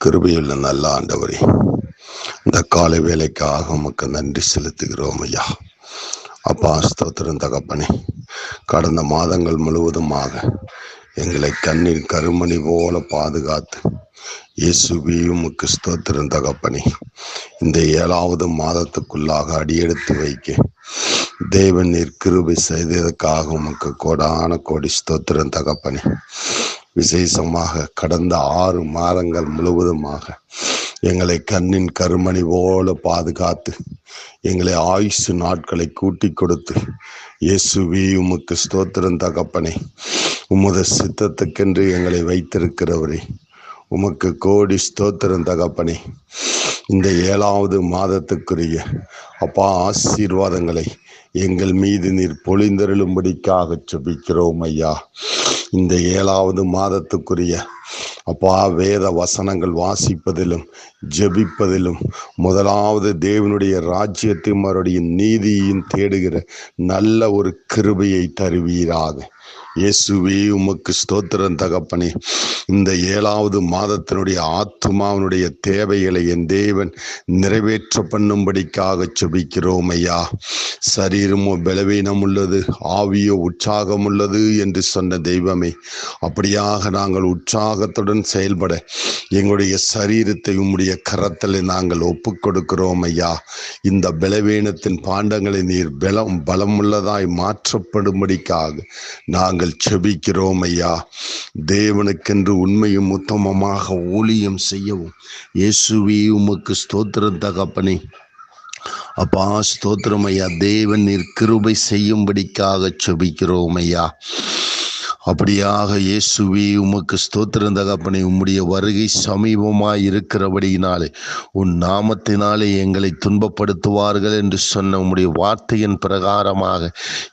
கிருபையுள்ள நல்ல ஆண்டவரே, இந்த காலை வேலைக்காக உமக்கு நன்றி செலுத்துகிறோம் ஐயா. அப்பா, ஸ்தோத்திரம் தகப்பனே. கடந்த மாதங்கள் முழுவதுமாக எங்களை கண்ணின் கருமணி போல பாதுகாத்து இயேசுவே உமக்கு ஸ்தோத்திரம் தகப்பனே. இந்த 7வது மாதத்துக்குள்ளாக அடியெடுத்து வைக்க தேவன் நீர் கிருபை செய்ததற்காக உமக்கு கோடான கோடி ஸ்தோத்திரம் தகப்பனே. விசேஷமாக கடந்த 6 மாதங்கள் முழுவதுமாக எங்களை கண்ணின் கருமணி போல பாதுகாத்து எங்களை ஆயுசு நாட்களை கூட்டி கொடுத்து இயேசுவே உமக்கு ஸ்தோத்திரம் தகப்பனே. உமது சித்தத்துக்கென்று எங்களை வைத்திருக்கிறவரே, உமக்கு கோடி ஸ்தோத்திரம் தகப்பனே. இந்த 7வது மாதத்துக்குரிய அப்பா ஆசீர்வாதங்களை எங்கள் மீது நீர் பொழிந்தருளும்படிக்காக ஜெபிக்கிறோம் ஐயா. இந்த 7வது மாதத்துக்குரிய அப்பா வேத வசனங்கள் வாசிப்பதிலும் ஜெபிப்பதிலும் முதலாவது தேவனுடைய ராஜ்யத்தையும் அவருடைய நீதியையும் தேடுகிற நல்ல ஒரு கிருபையை தருவீராக. இயேசுவே உமக்கு ஸ்தோத்திரம் தகப்பனே. இந்த 7வது மாதத்தினுடைய ஆத்துமாவினுடைய தேவைகளை என் தேவன் நிறைவேற்ற பண்ணும்படிக்காக ஜெபிக்கிறோம் ஐயா. சரீரமோ பலவீனம் உள்ளது, ஆவியோ உற்சாகம் உள்ளது என்று சொன்ன தெய்வமே, அப்படியாக நாங்கள் உற்சாகத்துடன் செயல்பட எங்களுடைய சரீரத்தை உம்முடைய கரத்தில் நாங்கள் ஒப்புக் கொடுக்கிறோம் ஐயா. இந்த பலவீனத்தின் பாண்டங்களை நீர் பலமுள்ளதாய் மாற்றப்படும்படிக்காக நாங்கள் செபிக்கிறோம் ஐயா. தேவனுக்கென்று உண்மையும் உத்தமமாக ஊழியம் செய்யவும் இயேசுவே உமக்கு ஸ்தோத்திரம் தகப்பனே. அப்பா ஸ்தோத்திரம் ஐயா. தேவன் நீர் கிருபை செய்யும்படிக்காக செபிக்கிறோம் ஐயா. அப்படியாக இயேசுவே உமக்கு ஸ்தோத்திரம் தகப்பனே. உம்முடைய வருகை சமீபமாய் இருக்கிறபடியினாலே உன் நாமத்தினாலே எங்களை துன்பப்படுத்துவார்கள் என்று சொன்ன உம்முடைய வார்த்தையின் பிரகாரமாக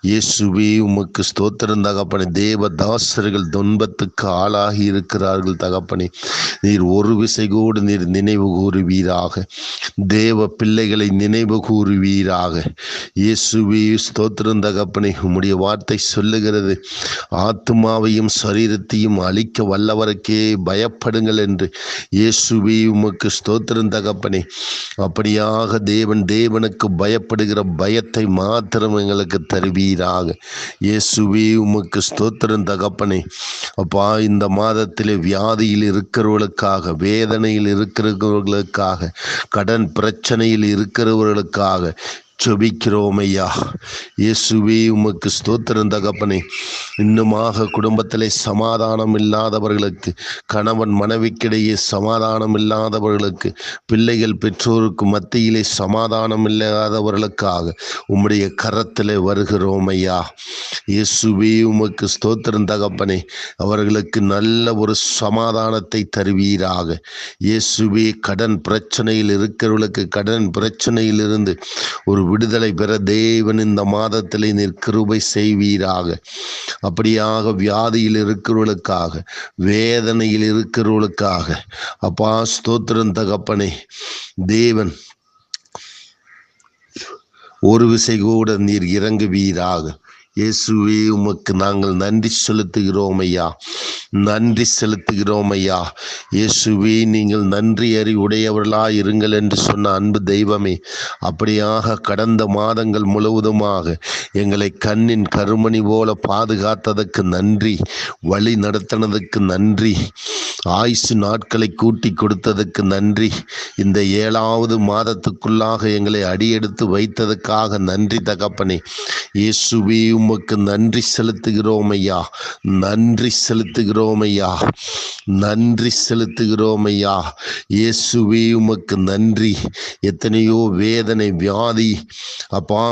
இயேசுவே உமக்கு ஸ்தோத்திரம் தகப்பனே. தேவதாசர்கள் துன்பத்துக்கு ஆளாகி இருக்கிறார்கள் தகப்பனே. நீர் ஒரு விசை கூட நீர் நினைவு கூறுவீராக. தேவ பிள்ளைகளை நினைவு கூறுவீராக. இயேசுவே ஸ்தோத்திரம் தகப்பனே. உம்முடைய வார்த்தை சொல்லுகிறது, ஆத்துமாவையும் சரீரத்தையும் அழிக்க வல்லவருக்கே பயப்படுங்கள் என்று. இயேசுவே உமக்கு ஸ்தோத்திரம் தகப்பனே. அப்படியாக தேவனுக்கு பயப்படுகிற பயத்தை மாத்திரம் எங்களுக்கு தருவீராக. இயேசுவே உமக்கு ஸ்தோத்திரம் தகப்பனே. அப்பா, இந்த மாதத்திலே வியாதியில் இருக்கிறவர்களுக்காக, வேதனையில் இருக்கிறவர்களுக்காக, கடன் பிரச்சனையில் இருக்கிறவர்களுக்காக ஜெபிக்கிறோம் ஐயா. இயேசுவே உமக்கு ஸ்தோத்திரம் தகப்பனே. இன்னுமாக குடும்பத்திலே சமாதானம் இல்லாதவர்களுக்கு, கணவன் மனைவிக்கிடையே சமாதானம் இல்லாதவர்களுக்கு, பிள்ளைகள் பெற்றோருக்கு மத்தியிலே சமாதானம் இல்லாதவர்களுக்காக உம்முடைய கரத்திலே வருகிறோம் ஐயா. இயேசுவே உமக்கு ஸ்தோத்திரம் தகப்பனே. அவர்களுக்கு நல்ல ஒரு சமாதானத்தை தருவீராக. இயேசுவே கடன் பிரச்சனையில் இருக்கிறவர்களுக்கு கடன் பிரச்சனையிலிருந்து ஒரு விடுதலை பெற தேவன் இந்த மாதத்திலே நீர் கிருபை செய்வீராக. அப்படியாக வியாதியில் இருக்கிறவர்களுக்காக, வேதனையில் இருக்கிறவர்களுக்காக அப்பா ஸ்தோத்திரம் தகப்பனே. தேவன் ஒரு விசை கூட நீர் இறங்குவீராக. இயேசுவே உமக்கு நாங்கள் நன்றி செலுத்துகிறோம் ஐயா. நன்றி செலுத்துகிறோம் ஐயா. இயேசுவே நீங்கள் நன்றி அறிவுடையவர்களாய் இருங்கள் என்று சொன்ன அன்பு தெய்வமே, அப்படியாக கடந்த மாதங்கள் முழுவதுமாக எங்களை கண்ணின் கருமணி போல பாதுகாத்ததற்கு நன்றி, வழி நடத்தினதுக்கு நன்றி, ஆயுசு நாட்களை கூட்டி கொடுத்ததுக்கு நன்றி, இந்த 7வது மாதத்துக்குள்ளாக எங்களை அடியெடுத்து வைத்ததுக்காக நன்றி தகப்பனே. இயேசுவே உமக்கு நன்றி செலுத்துகிறோம் ஐயா. நன்றி செலுத்துகிறோம் ஐயா. நன்றி செலுத்துகிறோம் ஐயா. இயேசுவே உமக்கு நன்றி. எத்தனையோ வேதனை, வியாதி அப்பா